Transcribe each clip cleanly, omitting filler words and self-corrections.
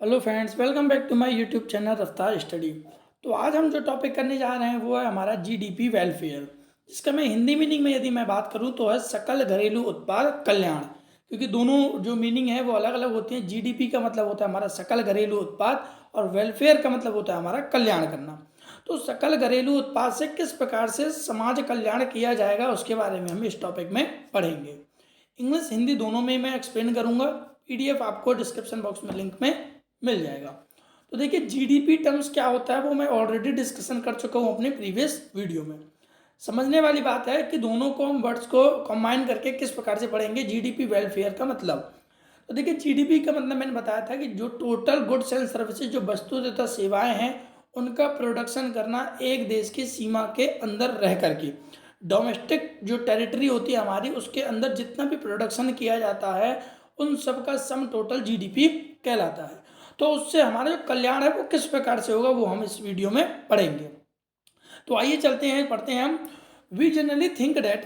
Hello friends, welcome back to my YouTube channel Raftaar study. तो आज हम जो टॉपिक करने जा रहे हैं वो है हमारा जीडीपी वेलफेयर, जिसका मैं हिंदी मीनिंग में यदि मैं बात करूं तो है सकल घरेलू उत्पाद कल्याण। क्योंकि दोनों जो मीनिंग है वो अलग अलग होती हैं। जीडीपी का मतलब होता है हमारा सकल घरेलू उत्पाद और वेलफेयर का मतलब होता है हमारा कल्याण करना। तो सकल घरेलू उत्पाद से किस प्रकार से समाज कल्याण किया जाएगा उसके बारे में हम इस टॉपिक में पढ़ेंगे। इंग्लिश हिंदी दोनों में मैं एक्सप्लेन करूंगा। पीडीएफ आपको डिस्क्रिप्शन बॉक्स में लिंक में मिल जाएगा। तो देखिए जीडीपी टर्म्स क्या होता है वो मैं ऑलरेडी डिस्कशन कर चुका हूँ अपने प्रीवियस वीडियो में। समझने वाली बात है कि दोनों को हम वर्ड्स को कंबाइन करके किस प्रकार से पढ़ेंगे। जीडीपी वेलफेयर का मतलब, तो देखिए जीडीपी का मतलब मैंने बताया था कि जो टोटल गुड्स एंड सर्विसेज, जो वस्तु तथा सेवाएं हैं, उनका प्रोडक्शन करना एक देश की सीमा के अंदर रह करके। डोमेस्टिक जो टेरिटरी होती है हमारी, उसके अंदर जितना भी प्रोडक्शन किया जाता है उन सब का सम टोटल जीडीपी कहलाता है। तो उससे हमारा जो कल्याण है वो किस प्रकार से होगा वो हम इस वीडियो में पढ़ेंगे। तो आइए चलते हैं, पढ़ते हैं हम। We generally think that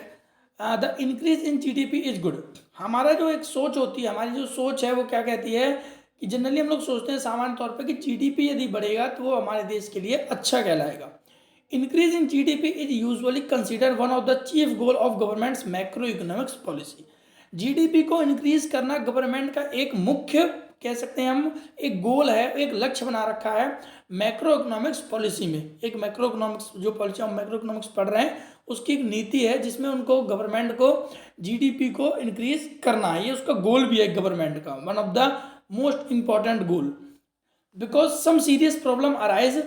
the increase in GDP is good. हमारा जो एक सोच होती है, हमारी जो सोच है वो क्या कहती है कि जनरली हम लोग सोचते हैं सामान्य तौर पर कि जीडीपी यदि बढ़ेगा तो वो हमारे देश के लिए अच्छा कहलाएगा। Increase in GDP is usually consider one of the chief goal of governments macro economics policy. GDP को इंक्रीज करना गवर्नमेंट का एक मुख्य, कह सकते हैं हम, एक गोल है, एक लक्ष्य बना रखा है मैक्रो इकोनॉमिक्स पॉलिसी में। एक मैक्रो इकोनॉमिक्स जो पॉलिसी हम मैक्रो इकोनॉमिक्स पढ़ रहे हैं उसकी एक नीति है जिसमें उनको गवर्नमेंट को जीडीपी को इंक्रीज करना है। ये उसका गोल भी है गवर्नमेंट का, one of the most important goal. Because some serious problem arise,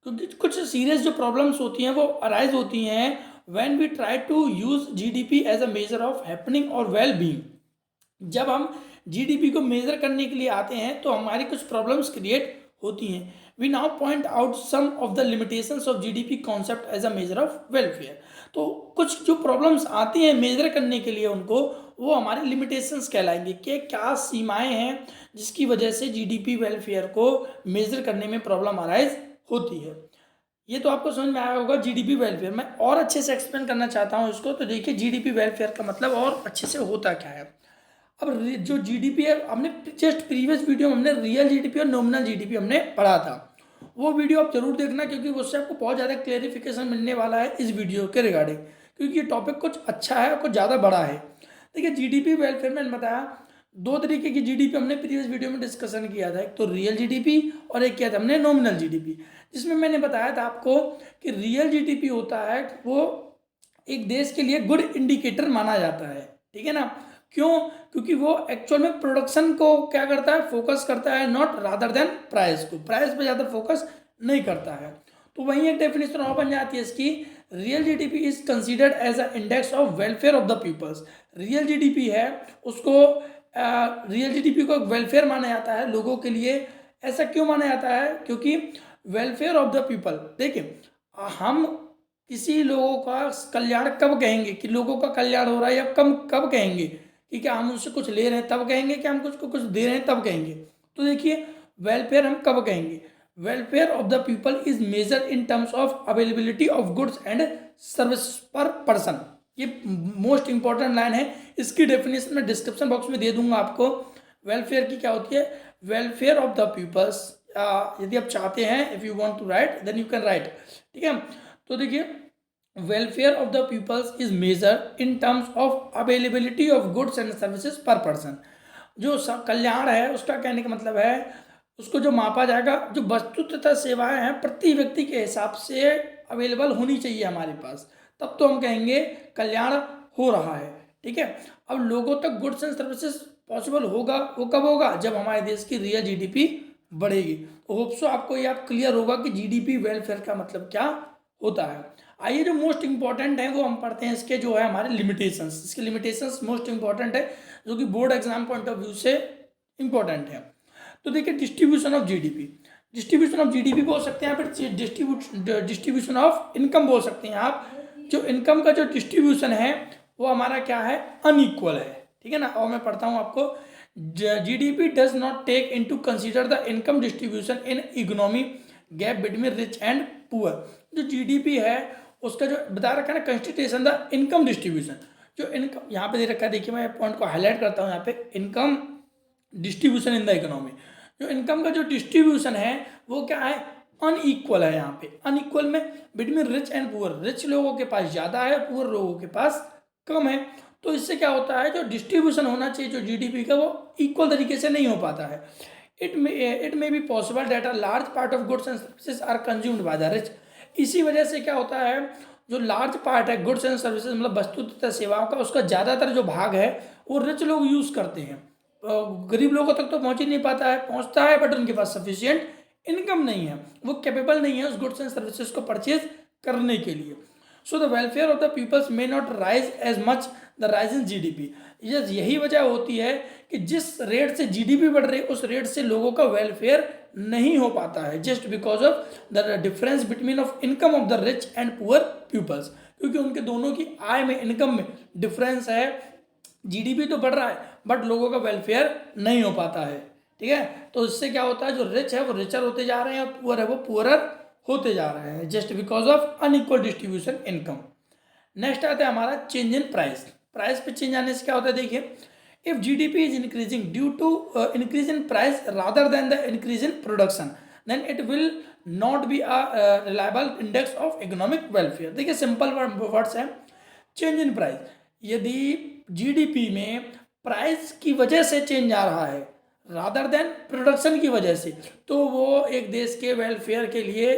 क्योंकि कुछ सीरियस जो प्रॉब्लम्स होती हैं वो अराइज होती हैं when we try to use GDP as a measure of happening और वेल बीइंग। जब हम जीडीपी को मेजर करने के लिए आते हैं तो हमारी कुछ प्रॉब्लम्स क्रिएट होती हैं। We now point out some of the limitations of GDP concept as a measure of welfare. तो कुछ जो प्रॉब्लम्स आती हैं मेजर करने के लिए उनको, वो हमारे लिमिटेशंस कहलाएंगे कि क्या सीमाएं हैं जिसकी वजह से जीडीपी वेलफेयर को मेजर करने में प्रॉब्लम अराइज होती है। ये तो आपको समझ में आया होगा जीडीपी वेलफेयर। मैं और अच्छे से एक्सप्लेन करना चाहता हूँ इसको। तो देखिए जीडीपी वेलफेयर का मतलब और अच्छे से होता क्या है। अब जो जीडीपी है, हमने जस्ट प्रीवियस वीडियो में हमने रियल जीडीपी और नॉमिनल जीडीपी हमने पढ़ा था। वो वीडियो आप जरूर देखना क्योंकि उससे आपको बहुत ज़्यादा क्लेरिफिकेशन मिलने वाला है इस वीडियो के रिगार्डिंग, क्योंकि ये टॉपिक कुछ अच्छा है और कुछ ज़्यादा बड़ा है। देखिए जीडीपी वेलफेयर मैंने बताया दो तरीके की जीडीपी हमने प्रीवियस वीडियो में डिस्कशन किया था। एक तो रियल जीडीपी और एक किया था हमने नॉमिनल जीडीपी। जिसमें मैंने बताया था आपको कि रियल जीडीपी होता है वो एक देश के लिए गुड इंडिकेटर माना जाता है, ठीक है ना। क्यों? क्योंकि वो एक्चुअल में प्रोडक्शन को क्या करता है, फोकस करता है, नॉट रादर देन प्राइस को। प्राइस पे ज़्यादा फोकस नहीं करता है। तो वहीं एक डेफिनेशन और बन जाती है इसकी, real GDP is considered as a index of welfare of the peoples. Real GDP है उसको, रियल जीडीपी को वेलफेयर माना जाता है लोगों के लिए। ऐसा क्यों माना जाता है? क्योंकि वेलफेयर ऑफ द पीपल, देखिए हम किसी लोगों का कल्याण कब कहेंगे कि लोगों का कल्याण हो रहा है, या कम कब कहेंगे कि क्या हम उनसे कुछ ले रहे हैं तब कहेंगे, कि हम कुछ को कुछ दे रहे हैं तब कहेंगे। तो देखिए वेलफेयर हम कब कहेंगे, welfare of the people is major in terms of availability of goods and service per person. ये मोस्ट इंपॉर्टेंट लाइन है, इसकी डेफिनेशन मैं डिस्क्रिप्शन बॉक्स में दे दूंगा आपको। वेलफेयर की क्या होती है, वेलफेयर ऑफ द पीपल्स। यदि आप चाहते हैं, if you want to write then you can write, ठीक है। तो देखिए welfare of the peoples is major in terms of availability of goods and services per person. जो कल्याण है उसका कहने का मतलब है उसको जो मापा जाएगा, जो वस्तु तथा सेवाएं हैं प्रति व्यक्ति के हिसाब से अवेलेबल होनी चाहिए हमारे पास, तब तो हम कहेंगे कल्याण हो रहा है, ठीक है। अब लोगों तक गुड्स एंड सर्विसेज पॉसिबल होगा, वो कब होगा, जब हमारे देश की रियल जीडीपी बढ़ेगी। तो होप सो आपको ये आप क्लियर होगा कि जीडीपी वेलफेयर का मतलब क्या होता है। आइए जो मोस्ट इंपॉर्टेंट है वो हम पढ़ते हैं, इसके जो है हमारे लिमिटेशंस। इसके लिमिटेशंस मोस्ट इंपॉर्टेंट है जो कि board exam point of view से इंपॉर्टेंट है। तो देखिए distribution of GDP, distribution of GDP बोल सकते हैं, फिर डिस्ट्रीब्यूशन ऑफ इनकम बोल सकते हैं आप। जो इनकम का जो डिस्ट्रीब्यूशन है वो हमारा क्या है, अनइक्वल है, ठीक है ना। और मैं पढ़ता हूँ आपको, GDP does not take into consider the income distribution in economy gap between rich and poor. जो जीडीपी है उसका जो बता रखा है ना कंस्टिट्यूशन द इनकम डिस्ट्रीब्यूशन, जो इनकम यहाँ पे दे रखा है, देखिए मैं पॉइंट को हाईलाइट करता हूँ यहाँ पे, income distribution in the economy. जो इनकम का जो डिस्ट्रीब्यूशन है वो क्या है, अनइक्वल है। यहाँ पे अनइक्वल में between rich and poor, rich लोगों के पास ज़्यादा है, पुअर लोगों के पास कम है। तो इससे क्या होता है, जो डिस्ट्रीब्यूशन होना चाहिए जो जीडीपी का वो इक्वल तरीके से नहीं हो पाता है। It may be possible that a large part of goods and services are consumed by the rich. इसी वजह से क्या होता है, जो लार्ज पार्ट है गुड्स एंड सर्विसेज मतलब वस्तु तथा सेवाओं का, उसका ज़्यादातर जो भाग है वो रिच लोग यूज़ करते हैं। गरीब लोगों तक तो पहुंच ही नहीं पाता है, पहुंचता है बट उनके पास सफिशियंट इनकम नहीं है, वो कैपेबल नहीं है उस गुड्स एंड सर्विसेज को परचेज करने के लिए। So the welfare of the peoples may not rise as much the rise in GDP. यही वजह होती है कि जिस रेट से जीडीपी बढ़ रही है उस रेट से लोगों का वेलफेयर नहीं हो पाता है, just because of the difference between of income of the rich and poor peoples, क्योंकि उनके दोनों की आय में, इनकम में डिफरेंस है। जीडीपी तो बढ़ रहा है बट लोगों का वेलफेयर नहीं हो पाता है। ठीक है, तो इससे क्या होता है, जो रिच है वो रिचर होते जा रहे हैं और पुअर है वो पुअरर होते जा रहे हैं, just because of unequal distribution income. Next आता है हमारा चेंज इन प्राइस। प्राइस पे चेंज आने से क्या होता है, देखिए, if GDP is increasing due to increase in price rather than the increase in production, then it will not be a reliable index of economic welfare. देखिए simple words है, change in price, यदि GDP में price की वजह से change आ रहा है rather than production की वजह से, तो वो एक देश के वेलफेयर के लिए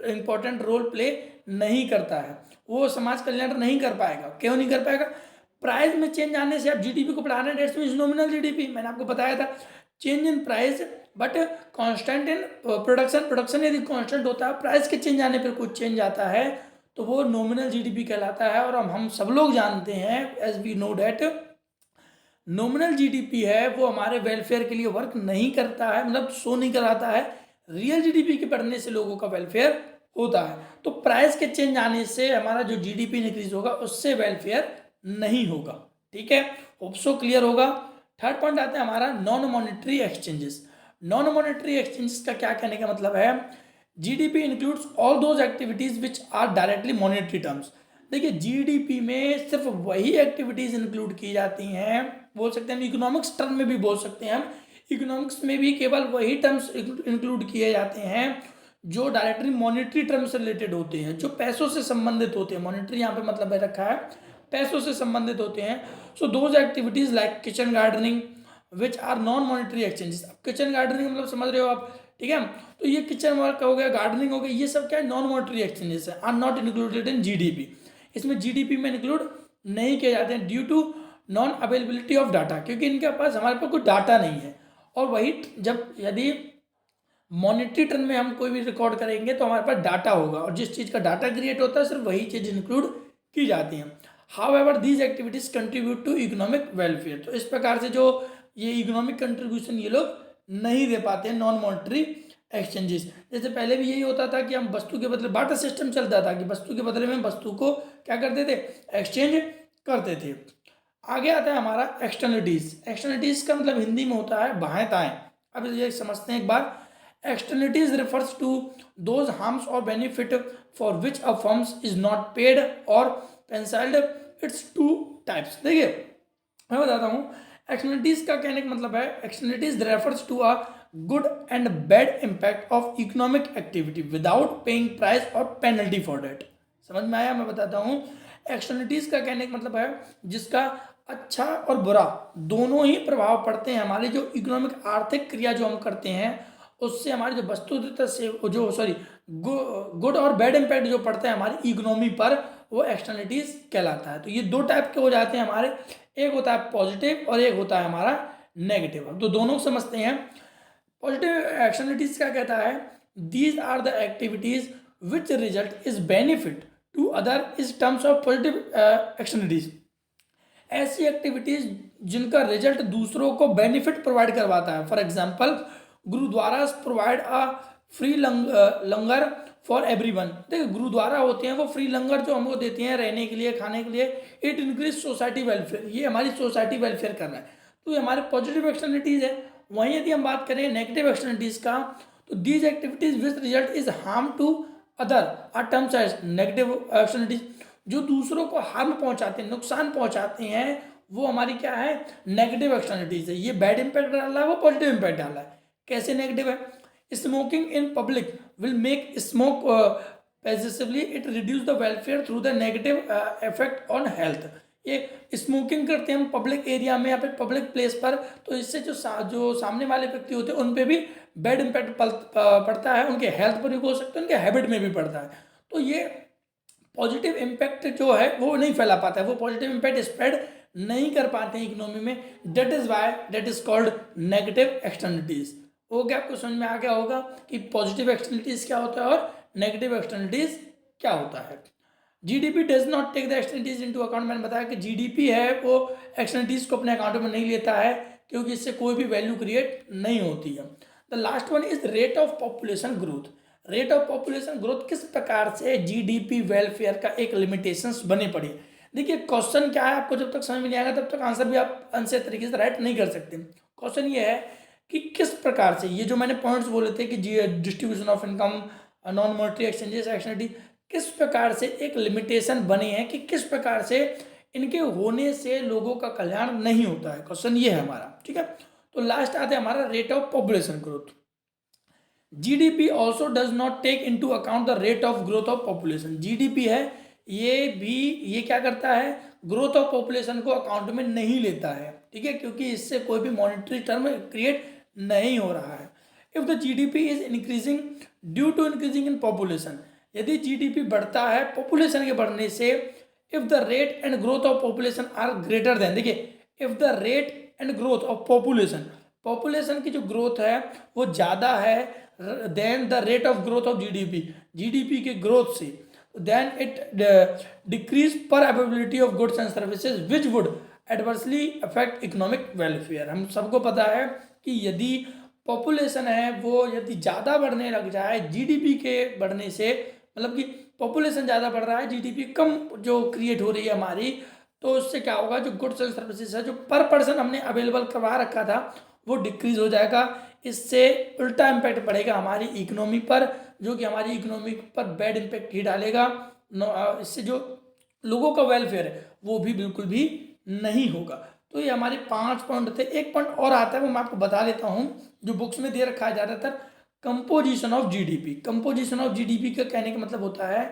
इम्पोर्टेंट रोल प्ले नहीं करता है, वो समाज कल्याण नहीं कर पाएगा। क्यों नहीं कर पाएगा, प्राइस में चेंज आने से आप जीडीपी को बढ़ा रहे हैं, डेट्स मीन्स नॉमिनल जीडीपी, मैंने आपको बताया था। Change in price but constant in production, production यदि कांस्टेंट होता है, प्राइस के चेंज आने पर कुछ चेंज आता है तो वो नॉमिनल जीडीपी कहलाता है। और हम सब लोग जानते हैं, as we know that, nominal GDP है वो हमारे वेलफेयर के लिए वर्क नहीं करता है, मतलब शो नहीं कराता है। रियल जीडीपी के बढ़ने से लोगों का वेलफेयर होता है। तो प्राइस के चेंज आने से हमारा जो जीडीपी इंक्रीज होगा उससे वेलफेयर नहीं होगा। ठीक है, होप सो क्लियर होगा। थर्ड पॉइंट आता है हमारा non monetary exchanges. Non monetary exchanges का क्या कहने का मतलब है, GDP includes all those activities which are directly monetary terms. देखिए जीडीपी में सिर्फ वही एक्टिविटीज इंक्लूड की जाती हैं, बोल सकते हैं इकोनॉमिक्स टर्म में भी बोल सकते हैं हम, इकोनॉमिक्स में भी केवल वही टर्म्स इंक्लूड किए जाते हैं जो डायरेक्टली मॉनेटरी टर्म से रिलेटेड होते हैं, जो पैसों से संबंधित होते हैं। मॉनेटरी यहाँ पे मतलब है रखा है, पैसों से संबंधित होते हैं। So those activities like kitchen gardening which are non monetary exchanges. अब किचन गार्डनिंग मतलब समझ रहे हो आप, ठीक है, तो ये किचन वर्क हो गया, गार्डनिंग हो गया, ये सब क्या है, नॉन मॉनेटरी एक्सचेंजेस है, are not included in GDP. इसमें जीडीपी में इंक्लूड नहीं किए जाते हैं due to non availability of data, क्योंकि इनके पास, हमारे पास कोई डाटा नहीं है। और वही जब यदि मॉनेटरी टर्म में हम कोई भी रिकॉर्ड करेंगे तो हमारे पास डाटा होगा, और जिस चीज़ का डाटा क्रिएट होता है सिर्फ वही चीज़ इंक्लूड की जाती हैं। However these activities contribute to economic welfare. तो इस प्रकार से जो ये इकोनॉमिक कंट्रीब्यूशन ये लोग नहीं दे पाते हैं नॉन मॉनेटरी एक्सचेंजेस। जैसे पहले भी यही होता था कि हम वस्तु के बदले, बार्टर सिस्टम चलता था कि वस्तु के बदले में वस्तु को क्या करते थे, एक्सचेंज करते थे। आगे आता है हमारा एक्सटर्निटीज। एक्सटर्निटीज का मतलब हिंदी में होता है बाएं दाएं। अब ये समझते हैं एक बार। एक्सटर्निटीज रिफर्स टू दोज हार्म्स और benefit for which a firms is not paid और पेंसाइल्ड। It's two types. देखिए मैं बताता हूँ, एक्सटर्निटीज का कहने का मतलब है, externalities refers to a good and bad impact of economic activity without paying price और पेनल्टी फॉर डेट। समझ में आया, मैं बताता हूँ। एक्सटर्निटीज का कहने का मतलब है जिसका अच्छा और बुरा दोनों ही प्रभाव पड़ते हैं हमारी जो इकोनॉमिक आर्थिक क्रिया जो हम करते हैं उससे, हमारी जो वस्तु से जो गुड और बैड इम्पैक्ट जो पड़ता है हमारी इकोनॉमी पर, वो एक्सटर्निटीज कहलाता है। तो ये दो टाइप के हो जाते हैं हमारे, एक होता है पॉजिटिव और एक होता है हमारा नेगेटिव। तो दोनों समझते हैं। पॉजिटिव एक्सटर्निटीज क्या कहता है, these are the activities which result is benefit to other is terms of positive externalities. ऐसी एक्टिविटीज जिनका रिजल्ट दूसरों को बेनिफिट प्रोवाइड करवाता है। For example, gurdwara provide a free langar for everyone. देखिए गुरुद्वारा होते हैं वो फ्री लंगर जो हमको देते हैं रहने के लिए, खाने के लिए। इट इंक्रीज सोसाइटी वेलफेयर, ये हमारी सोसाइटी वेलफेयर कर रहा है, तो ये हमारे पॉजिटिव एक्सटर्निटीज है। वहीं यदि हम बात करें नेगेटिव एक्सटर्निटीज का, तो these activities which result is harm to other are terms as negative externalities. जो दूसरों को हार्म पहुंचाते हैं, नुकसान पहुंचाते हैं, वो हमारी क्या है, नेगेटिव एक्सटर्निटीज है। ये बैड इंपैक्ट डाल रहा है, वो पॉजिटिव इंपैक्ट डाल रहा है। कैसे नेगेटिव है? Smoking in public will make smoke passively, it reduce the welfare through the negative effect on health. ये स्मोकिंग करते हैं हम पब्लिक एरिया में या फिर पब्लिक प्लेस पर, तो इससे जो सामने वाले व्यक्ति होते हैं उन पे भी बैड इम्पैक्ट पड़ता है, उनके हेल्थ पर भी हो सकता है, उनके हैबिट में भी पड़ता है। तो ये पॉजिटिव इम्पैक्ट जो है वो नहीं फैला पाता है, वो पॉजिटिव इम्पैक्ट स्प्रेड नहीं कर पाते हैं इकोनॉमी में। That is why that is called negative externalities. हो गया, आपको समझ में आ गया होगा कि पॉजिटिव एक्सटर्नलिटीज क्या होता है और नेगेटिव एक्सटर्नलिटीज क्या होता है। GDP does not take the externalities into account. मैंने बताया कि जीडीपी है वो एक्सटर्नलिटीज को अपने अकाउंट में नहीं लेता है, क्योंकि इससे कोई भी वैल्यू क्रिएट नहीं होती है। The last one is rate of population growth. Rate of population growth किस प्रकार से जीडीपी वेलफेयर का एक लिमिटेशंस बने पड़ी। देखिए क्वेश्चन क्या है, आपको जब तक समझ में नहीं आएगा तब तक आंसर भी आप अच्छे तरीके से राइट नहीं कर सकते। क्वेश्चन ये है कि किस प्रकार से ये जो मैंने पॉइंट्स बोले थे कि distribution of income, non monetary exchanges, externality, किस प्रकार से एक लिमिटेशन बने हैं कि किस प्रकार से इनके होने से लोगों का कल्याण नहीं होता है। क्वेश्चन ये है हमारा, ठीक है। तो लास्ट आता है हमारा rate of population growth. GDP also does not take into account the rate of growth of population. GDP है ये क्या करता है, ग्रोथ ऑफ पॉपुलेशन को अकाउंट में नहीं लेता है, ठीक है, क्योंकि इससे कोई भी मॉनेटरी टर्म क्रिएट नहीं हो रहा है। If the GDP is increasing due to increasing in population, यदि जीडीपी बढ़ता है पॉपुलेशन के बढ़ने से, if the rate and growth of population are greater than, देखिए if the rate and growth of population की जो ग्रोथ है वो ज़्यादा है then the rate of growth of GDP के ग्रोथ से, then it decrease per availability of goods and services which would adversely affect economic welfare. हम सबको पता है कि यदि पॉपुलेशन है वो यदि ज़्यादा बढ़ने लग जाए जीडीपी के बढ़ने से, मतलब कि पॉपुलेशन ज़्यादा बढ़ रहा है, जीडीपी कम जो क्रिएट हो रही है हमारी, तो उससे क्या होगा, जो गुड्स एंड सर्विसेज है जो पर पर्सन हमने अवेलेबल करवा रखा था वो डिक्रीज हो जाएगा। इससे उल्टा इम्पैक्ट पड़ेगा हमारी इकोनॉमी पर, जो कि हमारी इकोनॉमी पर बैड इम्पैक्ट ही डालेगा। इससे जो लोगों का वेलफेयर है वो भी बिल्कुल भी नहीं होगा। तो ये हमारे 5 पॉइंट थे। एक पॉइंट और आता है वो मैं आपको बता देता हूँ, जो बुक्स में दे रखा है ज़्यादातर, composition of GDP. Composition of GDP का कहने का मतलब होता है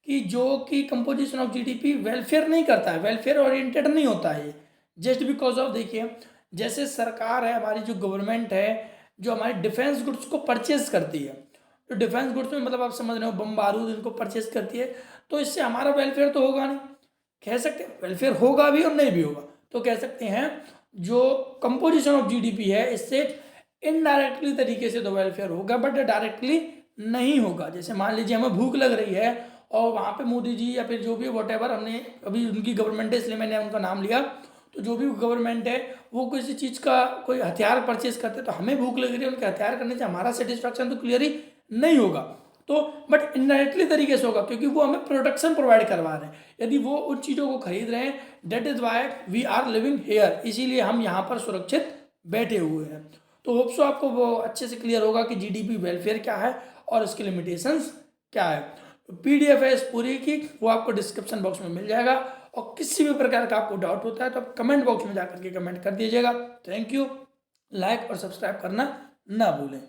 कि जो कि कंपोजिशन ऑफ जीडीपी वेलफेयर नहीं करता है, वेलफेयर ओरिएंटेड नहीं होता है। जस्ट बिकॉज ऑफ, देखिए जैसे सरकार है हमारी, जो गवर्नमेंट है जो हमारी डिफेंस गुड्स को परचेज करती है, तो डिफेंस गुड्स में मतलब आप समझ रहे हो बम बारूद इनको परचेज करती है, तो इससे हमारा वेलफेयर तो होगा नहीं। कह सकते हैं वेलफेयर होगा भी और नहीं भी होगा, तो कह सकते हैं जो कंपोजिशन ऑफ जीडीपी है इससे इनडायरेक्टली तरीके से तो वेलफेयर होगा बट डायरेक्टली नहीं होगा। जैसे मान लीजिए हमें भूख लग रही है और वहाँ पे मोदी जी या फिर जो भी वॉटेवर, हमने अभी उनकी गवर्नमेंट है इसलिए मैंने उनका नाम लिया, तो जो भी गवर्नमेंट है वो किसी चीज़ का कोई हथियार परचेज करते हैं, तो हमें भूख लग रही है, उनके हथियार करने से हमारा सेटिस्फैक्शन तो क्लियरली नहीं होगा, तो बट इनडायरेक्टली तरीके से होगा क्योंकि वो हमें प्रोटेक्शन प्रोवाइड करवा रहे हैं। यदि वो उन चीज़ों को खरीद रहे हैं, that is why we are living here, इसीलिए हम यहाँ पर सुरक्षित बैठे हुए हैं। तो होप सो आपको वो अच्छे से क्लियर होगा कि जीडीपी वेलफेयर क्या है और इसके लिमिटेशंस क्या है। तो पीडीएफ है इस पूरी की, वो आपको डिस्क्रिप्शन बॉक्स में मिल जाएगा, और किसी भी प्रकार का आपको डाउट होता है तो आप कमेंट बॉक्स में जाकर के कमेंट कर दीजिएगा। Thank you. लाइक और सब्सक्राइब करना ना भूलें।